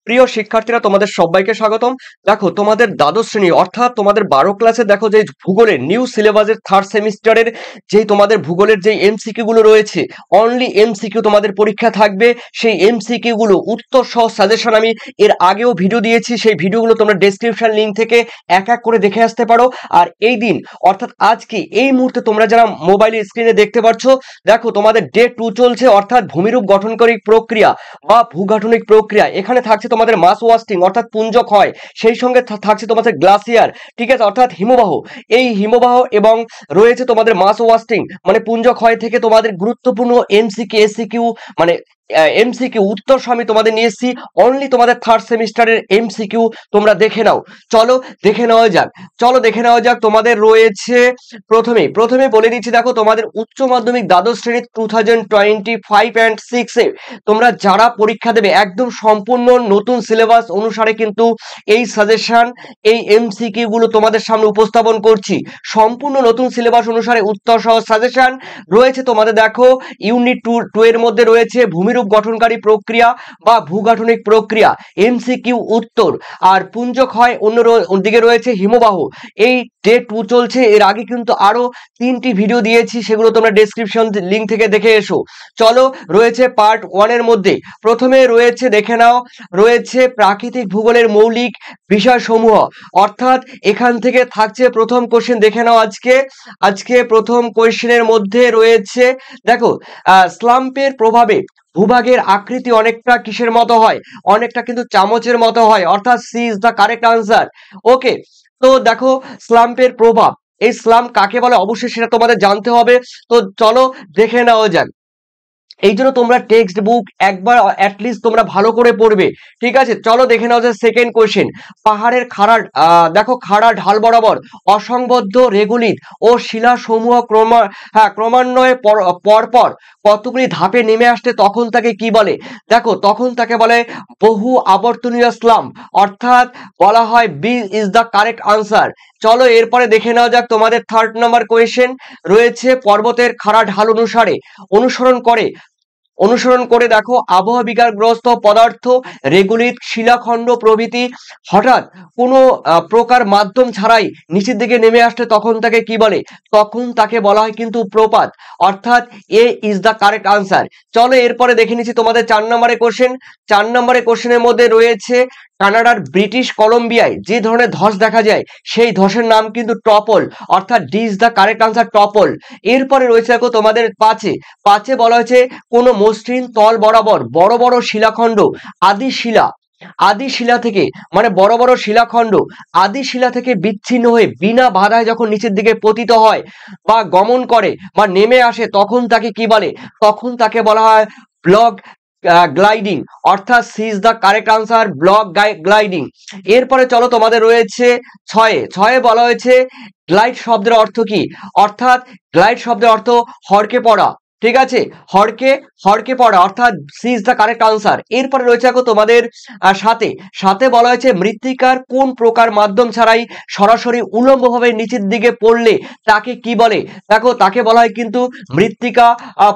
প্রিয় শিক্ষার্থীরা তোমাদের সবাইকে স্বাগতম। দেখো তোমাদের দ্বাদশ শ্রেণী অর্থাৎ তোমাদের 12 ক্লাসে দেখো যে ভূগোলের নিউ সিলেবাসের থার্ড সেমিস্টারের যেই তোমাদের ভূগোলের যে এমসিকিউ গুলো রয়েছে, অনলি এমসিকিউ তোমাদের পরীক্ষা থাকবে। সেই এমসিকিউ গুলো উত্তর সহ সাজেশন আমি এর আগেও ভিডিও দিয়েছি, সেই ভিডিওগুলো তোমরা ডেসক্রিপশন লিংক থেকে এক এক করে দেখে আসতে পারো। আর এই দিন অর্থাৎ আজকে এই মুহূর্তে তোমরা যারা মোবাইলের স্ক্রিনে দেখতে পাচ্ছ, দেখো তোমাদের ডে 2 চলছে অর্থাৎ ভূমিরূপ গঠনকারী প্রক্রিয়া বা ভূগাঠনিক প্রক্রিয়া। এখানে থাকছে তোমাদের মাস ওয়াস্টিং অর্থাৎ পুঞ্জ ক্ষয়, সেই সঙ্গে থাকছে তোমাদের গ্লাসিয়ার, ঠিক আছে, অর্থাৎ হিমবাহ। এই হিমবাহ এবং রয়েছে তোমাদের মাস ওয়াস্টিং মানে পুঞ্জ ক্ষয় থেকে তোমাদের গুরুত্বপূর্ণ এমসিকিউ এসিকিউ মানে এমসিকিউ উত্তর আমি তোমাদের নিয়ে এসেছি। অনলি তোমাদের থার্ড সেমিস্টারের এমসিকিউ তোমরা দেখে নাও। চলো দেখে নেওয়া যাক। তোমাদের রয়েছে প্রথমে বলে দিচ্ছি, দেখো তোমাদের উচ্চ মাধ্যমিক দ্বাদশ শ্রেণীর 2025 and 6 এ তোমরা যারা পরীক্ষা দেবে একদম সম্পূর্ণ নতুন সিলেবাস অনুসারে কিন্তু এই সাজেশন এই এমসিকিউ গুলো তোমাদের সামনে উপস্থাপন করছি। সম্পূর্ণ নতুন সিলেবাস অনুসারে উত্তর সহ সাজেশন রয়েছে তোমাদের। দেখো ইউনিট 2 এর মধ্যে রয়েছে ভূমিরূপ গঠনকারী প্রক্রিয়া বা ভূগাঠনিক প্রক্রিয়া এমসিকিউ উত্তর, আর পুঞ্জ ক্ষয় অন্যদিকে রয়েছে হিমবাহ। এই ডে 2 চলছে, এর আগে কিন্তু আরো 3টি ভিডিও দিয়েছি, সেগুলো তোমরা ডেসক্রিপশন লিংক থেকে দেখে এসো। চলো রয়েছে পার্ট 1 এর মধ্যে প্রথমে রয়েছে দেখে নাও, রয়েছে প্রাকৃতিক ভূগোলের মৌলিক বিষয়সমূহ। অর্থাৎ এখান থেকে থাকছে প্রথম কোশ্চেন, দেখে নাও আজকে প্রথম কোশ্চেনের মধ্যে রয়েছে দেখো স্লাম্পের প্রভাবে ভূভাগের আকৃতি অনেকটা কিসের মতো হয়, অনেকটা কিন্তু চামচের মতো হয়, অর্থাৎ C is the correct answer. Okay, তো দেখো স্লাম্পের প্রভাব, এই স্লাম্প কাকে বলে অবশ্যই সেটা তোমাদের জানতে হবে। তো চলো দেখে নেওয়া যাক। এই জন্য তোমরা টেক্সট বুক একবার অ্যাটলিস্ট তোমরা ভালো করে পড়বে, ঠিক আছে। চলো দেখে নাও যে সেকেন্ড কোশ্চেন, পাহাড়ের দেখো খাড়া ঢাল বরাবর অসংবদ্ধ রেগুলিত ও শিলা সমূহ ক্রমান্বয়ে পরপর কতগুলি ধাপে নেমে আসতে তখন তাকে কি বলে? দেখো তখন তাকে বলে বহু আবর্তনীয় স্লাম্প, অর্থাৎ বলা হয় B is the correct answer. চলো এরপরে দেখে নেওয়া যাক তোমাদের থার্ড নাম্বার কোয়েশ্চেন রয়েছে পর্বতের খাড়া ঢাল অনুসরণ করে দেখো আবহাওয়া বিকারগ্রস্ত পদার্থ রেগুলিত শিলাখণ্ড প্রভৃতি হঠাৎ কোনো প্রকার মাধ্যম ছাড়াই নিচের দিকে নেমে আসলে তখন তাকে কি বলে? তখন তাকে বলা হয় কিন্তু প্রপাত, অর্থাৎ এ ইজ দ্য কারেক্ট আনসার। চলো এরপরে দেখে নিচ্ছি তোমাদের 4 নম্বরের কোশ্চেনের মধ্যে রয়েছে কানাডার ব্রিটিশ কলম্বিয়ায় যে ধরনের ধস দেখা যায় সেই ধসের নাম কিন্তু টপল, অর্থাৎ D is the correct answer topple. এরপরে রয়েছে দেখো তোমাদের পাঁচে বলা হয়েছে কোন মসৃণ তল বরাবর বড় বড় শিলাখণ্ড আদি শিলা থেকে মানে বড় বড় শিলাখণ্ড আদি শিলা থেকে বিচ্ছিন্ন হয়ে বিনা বাধায় যখন নিচের দিকে পতিত হয় বা গমন করে বা নেমে আসে তখন তাকে কি বলে? তখন তাকে বলা হয় ব্লক গ্লাইডিং, অর্থাৎ C is the correct answer block gliding. এরপরে চলো তোমাদের রয়েছে ছয়ে বলা হয়েছে গ্লাইড শব্দের অর্থ কি? অর্থাৎ গ্লাইড শব্দের অর্থ হড়কে পড়া, ঠিক আছে, হড়কে পড়া, অর্থাৎ C is the correct answer. এরপরে রয়েছে দেখো তোমাদের সাথে বলা হয়েছে মৃত্তিকার কোন প্রকার মাধ্যম ছাড়াই সরাসরি উলম্বভাবে নিচের দিকে পড়লে তাকে কি বলে? দেখো তাকে বলা হয় কিন্তু মৃত্তিকা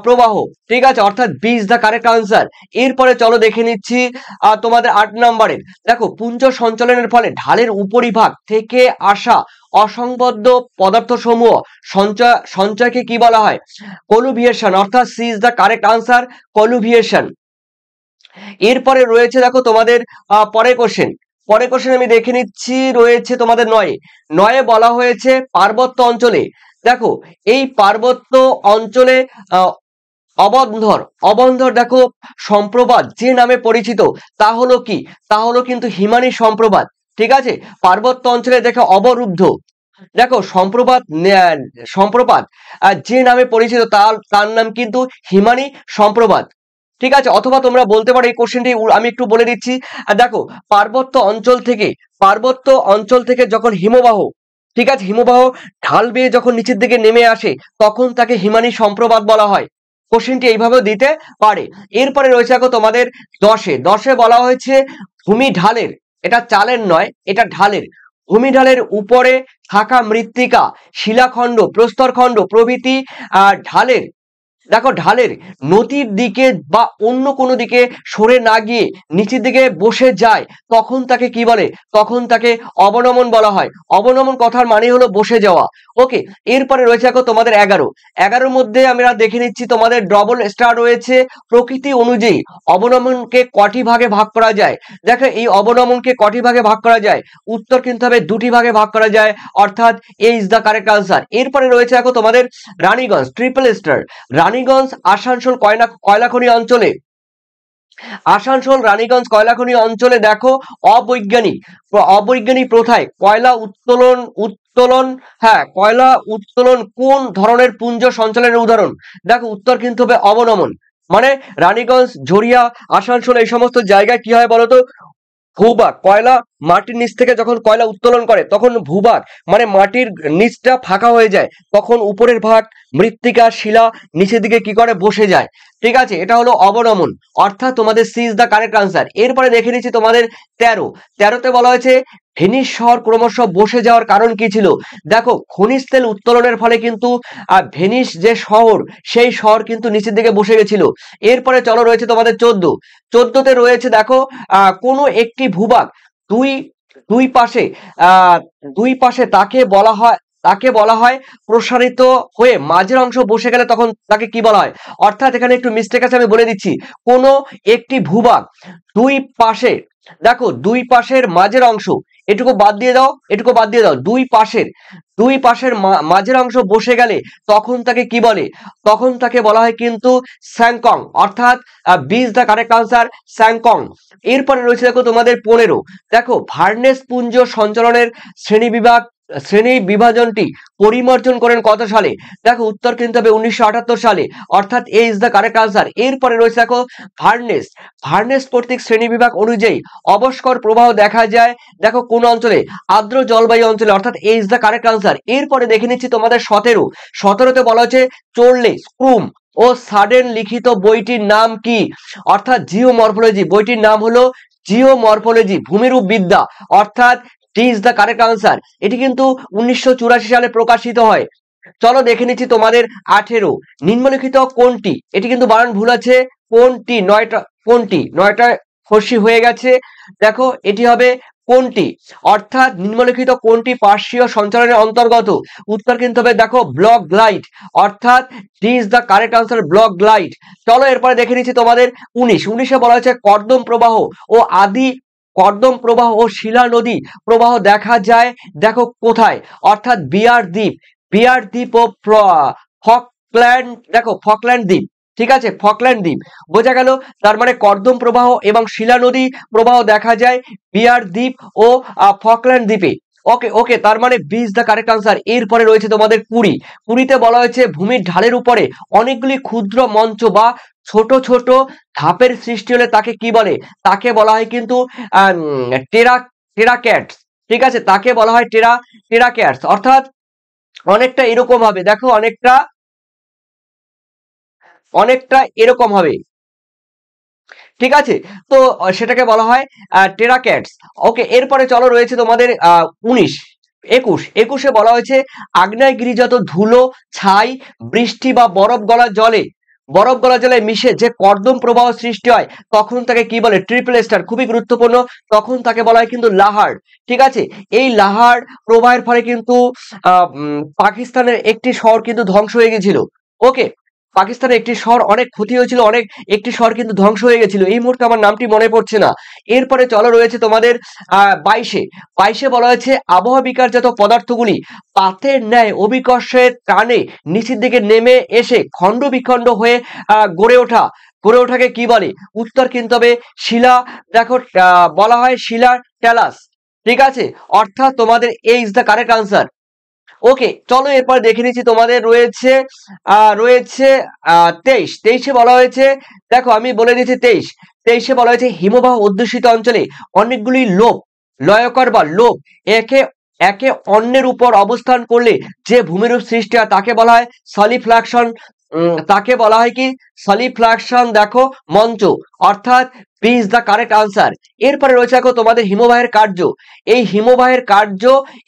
প্রবাহ, ঠিক আছে, অর্থাৎ B is the correct answer. এরপরে চলো দেখে নিচ্ছি তোমাদের 8 নম্বরে দেখো পুঞ্জ সঞ্চালনের ফলে ঢালের উপরিভাগ থেকে আসা অসংবদ্ধ পদার্থ সমূহ সঞ্চয়কে কি বলা হয়? কলুভিয়েশন, অর্থাৎ C is the correct answer colluviation. এরপরে রয়েছে দেখো তোমাদের পরের কোশ্চেন আমি দেখে নিচ্ছি, রয়েছে তোমাদের 9 বলা হয়েছে পার্বত্য অঞ্চলে দেখো এই পার্বত্য অঞ্চলে অবন্ধর দেখো সম্প্রপাত যে নামে পরিচিত তা হলো কি? তা হলো কিন্তু হিমানী সম্প্রপাত, ঠিক আছে। পার্বত্য অঞ্চলে দেখো অবরুদ্ধ দেখো সম্প্রপাত যে নামে পরিচিত তার নাম কিন্তু হিমানী সম্প্রপাত, ঠিক আছে। অথবা তোমরা বলতে পারো এই কোশ্চেনটি আমি একটু বলে দিচ্ছি। দেখো পার্বত্য অঞ্চল থেকে যখন হিমবাহ, ঠিক আছে, হিমবাহ ঢাল বেয়ে যখন নিচের দিকে নেমে আসে তখন তাকে হিমানী সম্প্রপাত বলা হয়। কোশ্চেনটি এইভাবেও দিতে পারে। এরপরে রয়েছে দেখো তোমাদের 10 বলা হয়েছে ভূমি ঢালের, এটা চালের নয়, এটা ঢালের, ভূমি ঢালের উপরে থাকা মৃত্তিকা শিলাখণ্ড প্রস্তরখণ্ড প্রভৃতি ঢালের দেখো ঢালের নদীর দিকে বা অন্য কোনো দিকে সরে না গিয়ে নিচের দিকে বসে যায়, তখন তাকে কি বলে? তখন তাকে অবনমন বলা হয়। অবনমন কথার মানে হলো বসে যাওয়া। ওকে, এরপরে রয়েছে দেখো তোমাদের 11 মধ্যে আমরা দেখে নিচ্ছি তোমাদের ডবল স্টার রয়েছে। প্রকৃতি অনুযায়ী অবনমনকে কটি ভাগে ভাগ করা যায়? দেখো এই অবনমনকে কটি ভাগে ভাগ করা যায়? উত্তর কিন্তু হবে দুটি ভাগে ভাগ করা যায়, অর্থাৎ এ ইজ দ্য কারেক্ট আনসার। এরপরে রয়েছে দেখো তোমাদের রানীগঞ্জ ট্রিপল স্টার। রানীগঞ্জ আসানসোল কয়লাখনি অঞ্চলে, আসানসোল রানীগঞ্জ কয়লাখনি অঞ্চলে দেখো অবৈজ্ঞানিক প্রথায় কয়লা উত্তোলন হ্যাঁ কয়লা উত্তোলন কোন ধরনের পুঞ্জ সঞ্চালনের উদাহরণ? দেখো উত্তর কিন্তু হবে অবনমন। মানে রানীগঞ্জ, ঝরিয়া, আসানসোল এই সমস্ত জায়গায় কি হয় বলতো? ভূভাগ, কয়লা মাটির নিচ থেকে যখন কয়লা উত্তোলন করে তখন ভূভাগ মানে মাটির নিচটা ফাঁকা হয়ে যায়, তখন উপরের ভাগ মৃত্তিকা শিলা নিচের দিকে কি করে? বসে যায়। ঠিক আছে, এটা হলো অবনমন, অর্থাৎ তোমাদের C is the correct answer. এরপরে দেখে নিচ্ছি তোমাদের 13তে বলা হয়েছে ভেনিস শহর ক্রমশ বসে যাওয়ার কারণ কি ছিল? দেখো খনিজ তেল উত্তোলনের ফলে কিন্তু ভেনিস যে শহর, সেই শহর কিন্তু নিচের দিকে বসে গেছিল। এরপরে চলো রয়েছে তোমাদের 14তে রয়েছে দেখো কোনো একটি ভূভাগ দুই দুই পাশে আহ দুই পাশে তাকে বলা হয় প্রসারিত হয়ে মাঝের অংশ বসে গেলে তখন তাকে কি বলা হয়? অর্থাৎ এখানে একটু মিস্টেক আছে, আমি বলে দিচ্ছি। কোনো একটি ভূভাগ দুই পাশে, দেখো দুই পাশের মাঝের অংশ, এটুকু বাদ দিয়ে দাও, এটুকু বাদ দিয়ে দাও, দুই পাশের মাঝের অংশ বসে গেলে তখন তাকে কি বলে? তখন তাকে বলা হয় কিন্তু স্যাংকং, অর্থাৎ B is the correct answer, স্যাংকং। এরপরে রয়েছে দেখো তোমাদের 15, দেখো ভার্নেস পুঞ্জ সঞ্চালনের শ্রেণী বিভাজনটি পরিমার্জন করেন কত সালে? দেখো উত্তর কিন্তু হবে 1978 সালে, অর্থাৎ এ ইজ দ্য কারেক্ট আনসার। এরপরে রয়েছে দেখো ভার্নেস কর্তৃক শ্রেণী বিভাগ অনুযায়ী অবস্কর প্রবাহ দেখা যায় দেখো কোন অঞ্চলে? আর্দ্র জলবায়ু অঞ্চলে, অর্থাৎ এ ইজ দ্য কারেক্ট আনসার। এরপরে দেখে নিচ্ছি তোমাদের 17তে বলা হচ্ছে চোরলে স্ক্রুম ও সাডেন লিখিত বইটির নাম কি? অর্থাৎ জিওমরফোলজি, বইটির নাম হলো জিওমরফোলজি, ভূমিরূপ বিদ্যা, অর্থাৎ D is the correct answer. এটি কিন্তু 1984 সালে প্রকাশিত হয়। চলো দেখে নিচ্ছি তোমাদের 18, নিম্নলিখিত কোনটি, এটি কিন্তু বানান ভুল আছে, কোনটি 9টা ফর্সি হয়ে গেছে, দেখো এটি হবে কোনটি, অর্থাৎ নিম্নলিখিত কোনটি পার্শ্বীয় সঞ্চালনের অন্তর্গত? উত্তর কিন্তু হবে দেখো ব্লক গ্লাইড, অর্থাৎ D is the correct answer, block glide. চলো এরপরে দেখে নিচ্ছি তোমাদের 19 বলা হয়েছে কর্দম প্রবাহ ও শিলা নদী প্রবাহ দেখা যায় দেখো কোথায়? অর্থাৎ বিয়ার দ্বীপ ও ফকল্যান্ড, দেখো ফকল্যান্ড দ্বীপ। ঠিক আছে, ফকল্যান্ড দ্বীপ বোঝা গেল। তার মানে কর্দম প্রবাহ এবং শিলা নদী প্রবাহ দেখা যায় বিয়ার দ্বীপ ও ফকল্যান্ড দ্বীপে। ওকে, তার মানে B is the correct answer. এরপরে রয়েছে তোমাদের 20তে বলা হয়েছে ভূমির ঢালের উপরে অনেকগুলি ক্ষুদ্র মঞ্চ বা ছোট ছোট ধাপের সৃষ্টি হলে তাকে কি বলে? তাকে বলা হয় কিন্তু টেরাক্যাটস। ঠিক আছে, তাকে বলা হয় টেরাক্যাটস, অর্থাৎ অনেকটা এরকম হবে, দেখো অনেকটা এরকম হবে। ঠিক আছে, তো সেটাকে বলা হয় টেরাক্যাটস। ওকে, এরপরে চলো রয়েছে তোমাদের 21 বলা হয়েছে আগ্নেয়গিরিজাত ধুলো, ছাই, বৃষ্টি বা বরফ গলা জলে মিশে যে কর্দম প্রবাহ সৃষ্টি হয় তখন তাকে কি বলে? ট্রিপল স্টার, খুবই গুরুত্বপূর্ণ। তখন তাকে বলা হয় কিন্তু লাহার। ঠিক আছে, এই লাহার প্রবাহের ফলে কিন্তু পাকিস্তানের একটি শহর কিন্তু ধ্বংস হয়ে গেছিল। ওকে, পাকিস্তানের একটি শহর অনেক ক্ষতি হয়েছিল, একটি শহর কিন্তু ধ্বংস হয়ে গেছিল, এই মুহূর্তে আমার নামটি মনে পড়ছে না। এরপরে চলো রয়েছে তোমাদের 22 বলা হয়েছে আবহাওয়া বিকারজাত পদার্থগুলি পাতের ন্যায় অভিকর্ষের টানে নিচের দিকে নেমে এসে খণ্ড বিখণ্ড হয়ে গড়ে ওঠাকে কি বলে? উত্তর কিন্তু হবে শিলা, দেখো বলা হয় শিলা ট্যালাস। ঠিক আছে, অর্থাৎ তোমাদের A is the correct answer. ওকে, চলো এরপর দেখে নিচ্ছি তোমাদের রয়েছে 23 বলা হয়েছে, দেখো আমি বলে দিচ্ছি 23 বলা হয়েছে হিমবাহ অধ্যুষিত অঞ্চলে অনেকগুলি লয়কর বা লোভ একে অন্যের উপর অবস্থান করলে যে ভূমিরূপ সৃষ্টি হয় তাকে বলা হয় সলিফ্লাকশন। তাকে বলা হয় কি? সলিফ্লাকশন, দেখো মঞ্চ, অর্থাৎ B is the correct answer. এরপরে রয়েছে দেখো তোমাদের হিমবাহের কার্য। এই হিমবাহের কার্য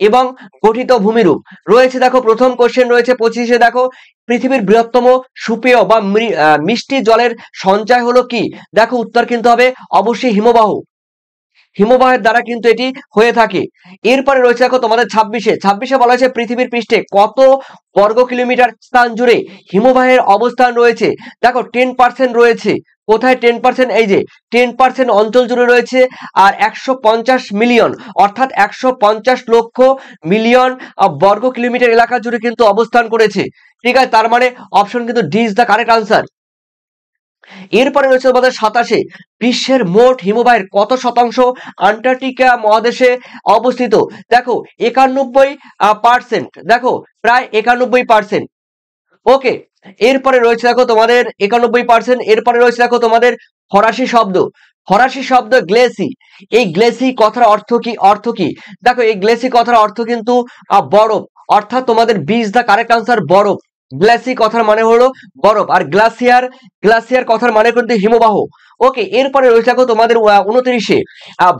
এবং গঠিত ভূমিরূপ রয়েছে দেখো, প্রথম কোশ্চেন রয়েছে 25-এ, দেখো পৃথিবীর বৃহত্তম সুপেয় বা মিষ্টি জলের সঞ্চয় হলো কি? দেখো উত্তর কিন্তু হবে অবশ্যই হিমবাহ। হিমবাহের দ্বারা কিন্তু এটি হয়ে থাকে। এরপরে রয়েছে দেখো তোমাদের 26-এ বলা হয়েছে পৃথিবীর পৃষ্ঠে কত বর্গ কিলোমিটার স্থান জুড়ে হিমবাহের অবস্থান রয়েছে? দেখো 10% রয়েছে। কোথায় 10%? এই যে 10% অঞ্চল জুড়ে রয়েছে। আর 150 মিলিয়ন অর্থাৎ 150 লক্ষ মিলিয়ন বর্গ কিলোমিটার এলাকা জুড়ে কিন্তু অবস্থান করেছে। ঠিক আছে, তার মানে অপশন কিন্তু D is the correct answer. এরপরে রয়েছে তোমাদের 27-এ বিশ্বের মোট হিমবাহের কত শতাংশ আন্টার্কটিকা মহাদেশে অবস্থিত? দেখো 91%, দেখো প্রায় 91%। ওকে, এরপরে রয়েছে দেখো তোমাদের 91%। এরপরে রয়েছে দেখো তোমাদের ফরাসি শব্দ। ফরাসি শব্দ গ্লেসি। এই গ্লেসি কথার অর্থ কি? দেখো এই গ্লেসি কথার অর্থ কিন্তু বরফ, অর্থাৎ তোমাদের B is the correct answer, বরফ। গ্লেসি কথার মানে হলো বরফ, আর গ্লাসিয়ার কথার মানে কিন্তু হিমবাহ। ওকে, এরপরে রয়েছে দেখো তোমাদের 29-এ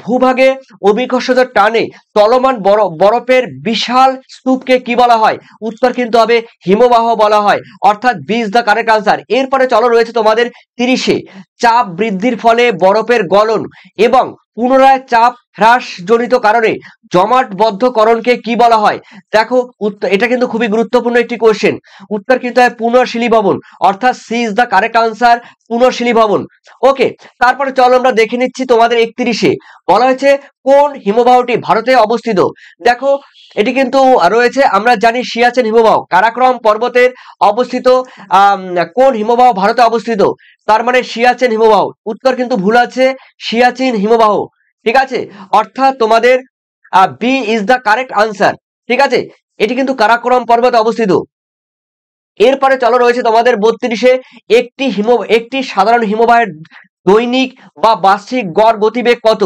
ভূভাগে অভিকর্ষজের টানে চলমান বরফের বিশাল স্তূপকে কি বলা হয়? উত্তর কিন্তু হবে হিমবাহ বলা হয়, অর্থাৎ B is the correct answer. এরপরে চলো রয়েছে তোমাদের 30-এ চাপ বৃদ্ধির ফলে বরফের গলন এবং পুনরায় চাপ হ্রাস জনিত কারণে জমাটবদ্ধকরণকে কি বলা হয়? দেখো উত্তর, এটা কিন্তু খুবই গুরুত্বপূর্ণ একটি কোশ্চেন। উত্তর কিন্তু হয় পুনর্শীলী ভবন, অর্থাৎ C is the correct answer, পুনর্শীলী ভবন। ওকে, তারপরে চলো আমরা দেখে নিচ্ছি তোমাদের 31-এ বলা হয়েছে কোন হিমবাহটি ভারতে অবস্থিত? দেখো এটি কিন্তু রয়েছে, আমরা জানি সিয়াচেন হিমবাহ কারাকরম পর্বতের অবস্থিত। কোন হিমবাহ ভারতে অবস্থিত? তার মানে সিয়াচেন হিমবাহ। উত্তর কিন্তু ভুল আছে, সিয়াচেন হিমবাহ। ঠিক আছে, অর্থাৎ তোমাদের B is the correct answer. ঠিক আছে, এটি কিন্তু কারাকোরাম পর্বতে অবস্থিত। এরপরে চলো রয়েছে তোমাদের 32-এ একটি সাধারণ হিমবাহের দৈনিক বা বার্ষিক গড় গতিবেগ কত?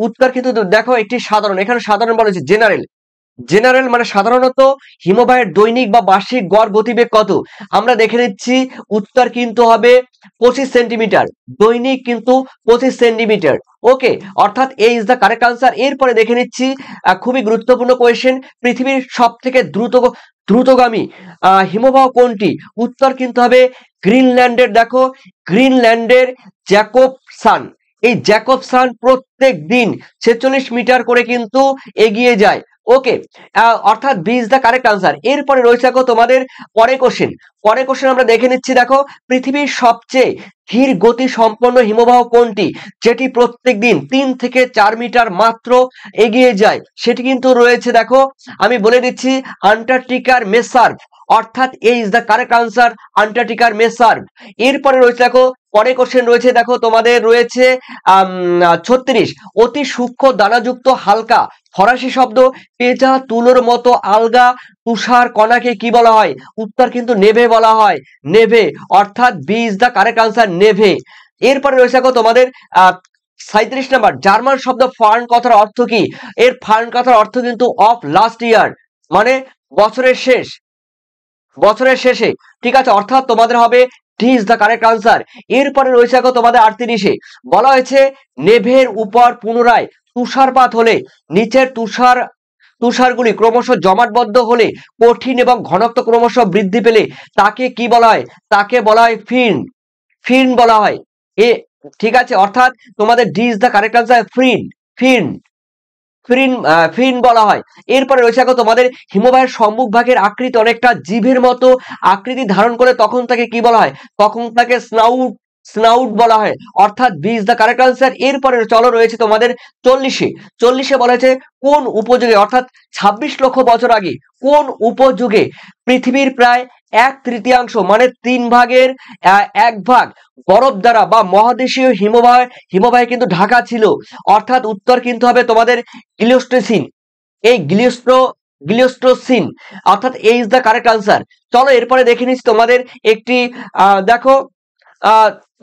উত্তর কিন্তু দেখো একটি সাধারণ, এখানে সাধারণ বলা হয়েছে জেনারেল মানে সাধারণত হিমবাহের দৈনিক বা বার্ষিক গড় গতিবেগ কত? আমরা দেখে নিচ্ছি, উত্তর কিন্তু হবে 25 সেন্টিমিটার, দৈনিক কিন্তু 25 সেন্টিমিটার। ওকে, অর্থাৎ এ ইজ দ্য কারেক্ট আনসার। এরপরে দেখে নিচ্ছি খুবই গুরুত্বপূর্ণ কোয়েশ্চেন, পৃথিবীর সব থেকে দ্রুতগামী হিমবাহ কোনটি? উত্তর কিন্তু হবে গ্রিনল্যান্ডের, দেখো গ্রিনল্যান্ডের জ্যাকবসান। এই জ্যাকবসান প্রত্যেক দিন 46 মিটার করে কিন্তু এগিয়ে যায়। ওকে, অর্থাৎ B is the correct answer. এরপরে রয়েছে দেখো তোমাদের পরের কোশ্চেন আমরা দেখে নিচ্ছি। দেখো পৃথিবীর সবচেয়ে ধীর গতি সম্পন্ন হিমবাহ কোনটি, যেটি প্রত্যেক দিন 3 থেকে 4 মিটার মাত্র এগিয়ে যায়? সেটি কিন্তু রয়েছে, দেখো আমি বলে দিচ্ছি, আন্টার্কটিকার মেসার্ভ, অর্থাৎ এ ইজ দ্য কারেক্ট আনসার, আন্টার্কটিকার মেসার্ভ। এরপরে রয়েছে দেখো পরের কোশ্চেন রয়েছে, দেখো তোমাদের রয়েছে 36, অতি সূক্ষ্ম দানাযুক্ত হালকা ফরাসি শব্দ পেঁচা তুলোর মতো আলগা তুষার কণাকে কি বলা হয়? উত্তর কিন্তু নেভে বলা হয়, নেভে, অর্থাৎ B is the correct answer, névé. এরপরে রয়েছে দেখো তোমাদের 37 নাম্বার, জার্মান শব্দ ফার্ন কথার অর্থ কি? এর ফার্ন কথার অর্থ কিন্তু অফ লাস্ট ইয়ার, মানে বছরের শেষে। ঠিক আছে, অর্থাৎ তোমাদের হবে D is the correct answer. এরপরে রয়েছে দেখো তোমাদের 38-এ বলা হয়েছে নেভের উপর পুনরায় তুষারপাত হলে নিচের তুষারগুলি ক্রমশ জমাটবদ্ধ হলে কঠিন এবং ঘনত্ব ক্রমশ বৃদ্ধি পেলে তাকে কি বলা হয়? তাকে বলা হয় ফিন বলা হয়। ঠিক আছে, অর্থাৎ তোমাদের D is the correct answer, firn বলা হয়। এরপরে রয়েছে দেখো তোমাদের হিমবাহের সম্মুখ ভাগের আকৃতি অনেকটা জিভের মতো আকৃতি ধারণ করে, তখন তাকে কি বলা হয়? তখন তাকে স্নাউট বলা হয়, অর্থাৎ B is the correct answer. এরপরে চলো রয়েছে তোমাদের 40-এ বলা হয়েছে কোন উপযুগে, অর্থাৎ 26 লক্ষ বছর আগে কোন উপযুগে পৃথিবীর প্রায় 1/3 মানে 3 ভাগের 1 ভাগ বরফ দ্বারা বা মহাদেশীয় হিমবাহে কিন্তু ঢাকা ছিল? অর্থাৎ উত্তর কিন্তু হবে তোমাদের গ্লিওস্টোসিন, এই গ্লিওস্টোসিন, অর্থাৎ এ ইজ দ্য কারেক্ট আনসার। চলো এরপরে দেখে নিচ্ছি তোমাদের একটি দেখো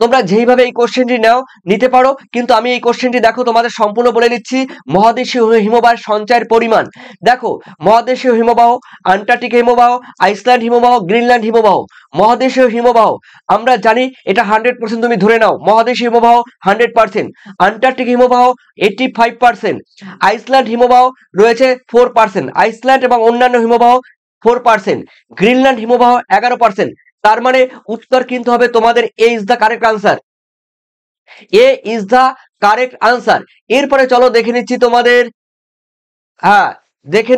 তোমরা যেইভাবে এই কোশ্চেনটি নাও নিতে পারো, কিন্তু আমি এই কোশ্চেনটি দেখো তোমাদের সম্পূর্ণ বলে দিচ্ছি। মহাদেশীয় হিমবাহের সঞ্চয়ের পরিমাণ দেখো, মহাদেশীয় হিমবাহ, আন্টার্কটিক হিমবাহ, আইসল্যান্ড হিমবাহ, গ্রিনল্যান্ড হিমবাহ। মহাদেশীয় হিমবাহ আমরা জানি এটা 100% তুমি ধরে নাও, মহাদেশীয় হিমবাহ 100%, আন্টার্কটিক হিমবাহ 85%, আইসল্যান্ড হিমবাহ রয়েছে 4%, আইসল্যান্ড এবং অন্যান্য হিমবাহ 4%, গ্রিনল্যান্ড হিমবাহ 11%। তার মানে উত্তর কিন্তু হবে তোমাদের A is the correct answer, A is the correct answer. এরপরে চলো দেখে নিচ্ছি তোমাদের, হ্যাঁ দেখে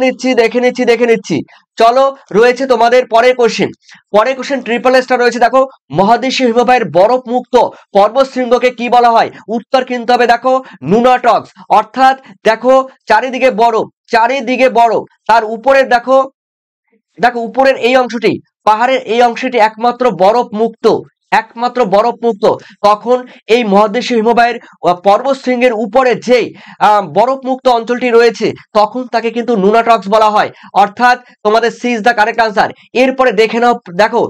নিচ্ছি চলো, রয়েছে তোমাদের পরের কোশ্চেন ট্রিপল স্টার রয়েছে। দেখো, মহাদেশীয় হিমবাহের বরফ মুক্ত পর্বতশৃঙ্গকে কি বলা হয়? উত্তর কিন্তু হবে দেখো নুনাটক্স, অর্থাৎ দেখো চারিদিকে বরফ, তার উপরের দেখো উপরের এই অংশটি, পাহাড়ের এই অংশটি একমাত্র বরফ মুক্ত। তখন এই মহাদেশীয় হিমবাহের পর্বতশৃঙ্গের উপরে যেই বরফ মুক্ত অঞ্চলটি রয়েছে, তখন তাকে কিন্তু নুনাটক্স বলা হয়, অর্থাৎ তোমাদের C is the correct answer. এরপরে দেখে নাও, দেখো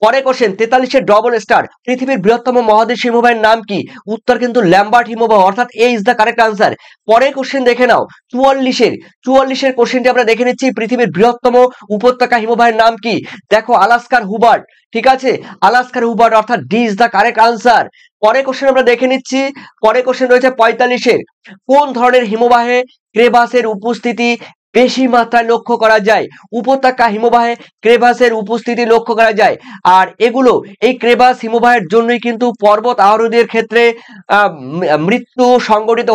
পরে কোশ্চেন 43-এর ডবল স্টার, পৃথিবীর বৃহত্তম মহাদেশীয় হিমবাহের নাম কি? উত্তর কিন্তু ল্যাম্বার্ট হিমবাহ, অর্থাৎ এ ইজ দ্য কারেক্ট আনসার। পরে কোশ্চেন দেখে নাও 44-এর কোশ্চেনটি আমরা দেখে নিচ্ছি, পৃথিবীর বৃহত্তম উপত্যকা হিমবাহের নাম কি? দেখো আলাস্কার হুবার্ট, ঠিক আছে, আলাস্কার হুবার্ট, অর্থাৎ D is the correct answer. পরে কোশ্চেন আমরা দেখে নিচ্ছি, পরে কোশ্চেন রয়েছে 45-এর, কোন ধরনের হিমবাহে ক্রেভাসের উপস্থিতি বেশি মাত্রায় লক্ষ্য করা যায়? উপত্যকা হিমবাহে ক্রেভাসের উপস্থিতি লক্ষ্য করা যায়, আর এগুলো এই ক্রেভাস হিমবাহের জন্যই কিন্তু পর্বত আরোহীদের ক্ষেত্রে মৃত্যু সংঘটিত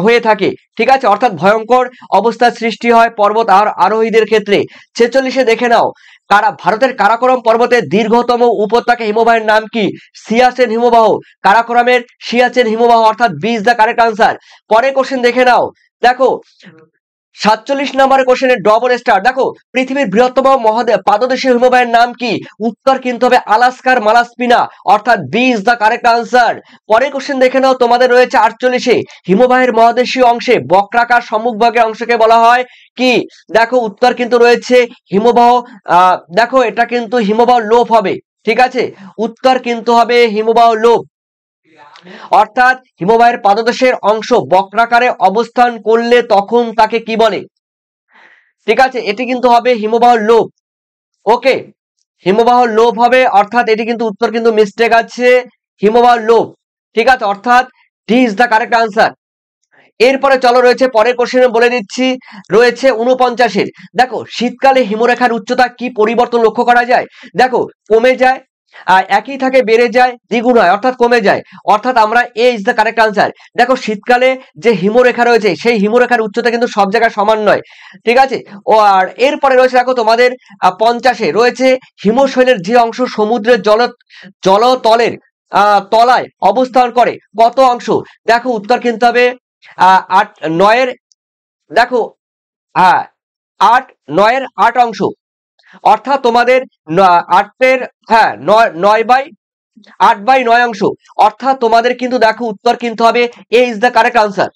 হয়ে থাকে, ঠিক আছে, অর্থাৎ ভয়ঙ্কর অবস্থার সৃষ্টি হয় পর্বত আরোহীদের ক্ষেত্রে। 46-এ দেখে নাও, ভারতের কারাকোরাম পর্বতের দীর্ঘতম উপত্যকা হিমবাহের নাম কি? সিয়াচেন হিমবাহ, কারাকোরামের সিয়াচেন হিমবাহ, অর্থাৎ B is the correct answer. পরে কোশ্চেন দেখে নাও, দেখো 47 নম্বরের কোশ্চেনের ডবল স্টার, দেখো পৃথিবীর বৃহত্তম পাদদেশীয় হিমবাহের নাম কি? উত্তর কিন্তু হবে আলাস্কার মালাস্পিনা, অর্থাৎ B is the correct answer. পরে কোশ্চেন দেখে নাও, তোমাদের রয়েছে 48-এ, হিমবাহের মহাদেশীয় অংশে বক্রাকার সম্মুখভাগের অংশকে বলা হয় কি? দেখো উত্তর কিন্তু রয়েছে হিমবাহ, দেখো এটা কিন্তু হিমবাহ লোভ হবে, ঠিক আছে, উত্তর কিন্তু হবে হিমবাহ লোভ, অর্থাৎ হিমবাহের পাদদেশের অংশ বক্রাকারে অবস্থান করলে তখন তাকে কি বলে? ঠিক আছে, এটি কিন্তু হবে হিমবাহ লোভ। ওকে, হিমবাহ লোভ হবে, অর্থাৎ এটি কিন্তু উত্তর কিন্তু মিস্টেক আছে, হিমবাহ লোভ, ঠিক আছে, অর্থাৎ D is the correct answer. এরপরে চলো রয়েছে পরের কোশ্চেনে বলে দিচ্ছি, রয়েছে 49-এর, দেখো শীতকালে হিমরেখার উচ্চতা কি পরিবর্তন লক্ষ্য করা যায়? দেখো কমে যায়, একই থাকে, বেড়ে যায়, দ্বিগুণ হয়, অর্থাৎ কমে যায়, অর্থাৎ আমরা এ ইজ দ্য কারেক্ট আনসার। দেখো শীতকালে যে হিমরেখা রয়েছে, সেই হিমরেখার উচ্চতা কিন্তু সব জায়গায় সমান নয়, ঠিক আছে। ও আর এরপরে রয়েছে দেখো তোমাদের 50-এ রয়েছে, হিমশৈলের যে অংশ সমুদ্রের জলতলের তলায় অবস্থান করে কত অংশ? দেখো উত্তর কিন্তু হবে 8-9-এর, দেখো হ্যাঁ 8-9-এর 8 অংশ, অর্থাৎ তোমাদের 8-এর, হ্যাঁ 9/8/9 অংশ, অর্থাৎ তোমাদের কিন্তু দেখো উত্তর কিন্তু হবে এ ইজ দ্য কারেক্ট আনসার।